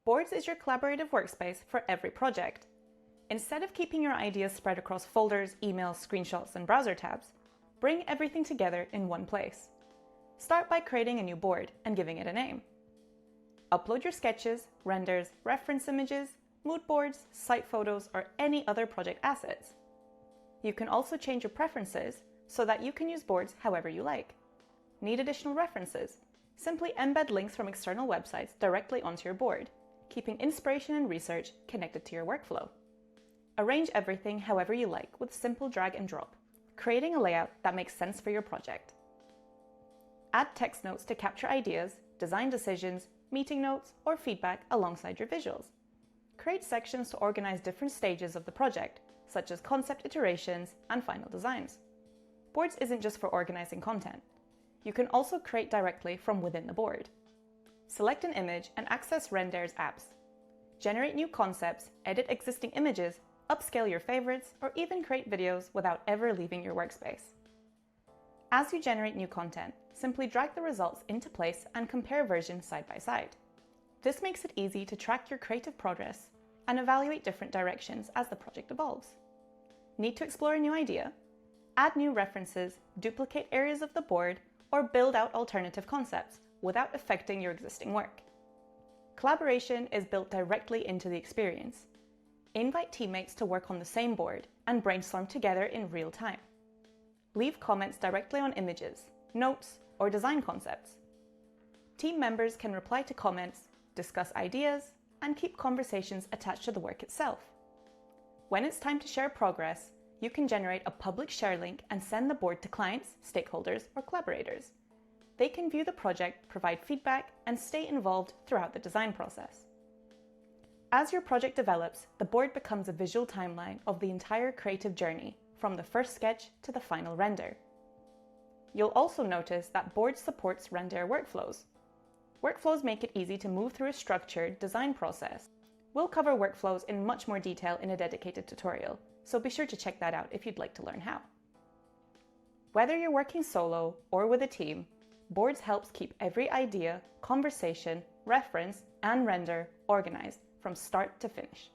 Boards is your collaborative workspace for every project. Instead of keeping your ideas spread across folders, emails, screenshots, and browser tabs, bring everything together in one place. Start by creating a new board and giving it a name. Upload your sketches, renders, reference images, mood boards, site photos, or any other project assets. You can also change your preferences so that you can use boards however you like. Need additional references? Simply embed links from external websites directly onto your board, keeping inspiration and research connected to your workflow. Arrange everything however you like with simple drag and drop, creating a layout that makes sense for your project. Add text notes to capture ideas, design decisions, meeting notes, or feedback alongside your visuals. Create sections to organize different stages of the project, such as concept iterations and final designs. Boards isn't just for organizing content. You can also create directly from within the board. Select an image and access Rendair's apps. Generate new concepts, edit existing images, upscale your favorites, or even create videos without ever leaving your workspace. As you generate new content, simply drag the results into place and compare versions side by side. This makes it easy to track your creative progress and evaluate different directions as the project evolves. Need to explore a new idea? Add new references, duplicate areas of the board, or build out alternative concepts without affecting your existing work. Collaboration is built directly into the experience. Invite teammates to work on the same board and brainstorm together in real time. Leave comments directly on images, notes, or design concepts. Team members can reply to comments, discuss ideas, and keep conversations attached to the work itself. When it's time to share progress, you can generate a public share link and send the board to clients, stakeholders, or collaborators. They can view the project, provide feedback, and stay involved throughout the design process. As your project develops, the board becomes a visual timeline of the entire creative journey, from the first sketch to the final render. You'll also notice that board supports Rendair workflows. Workflows make it easy to move through a structured design process. We'll cover workflows in much more detail in a dedicated tutorial, so be sure to check that out if you'd like to learn how. Whether you're working solo or with a team, boards helps keep every idea, conversation, reference, and render organized from start to finish.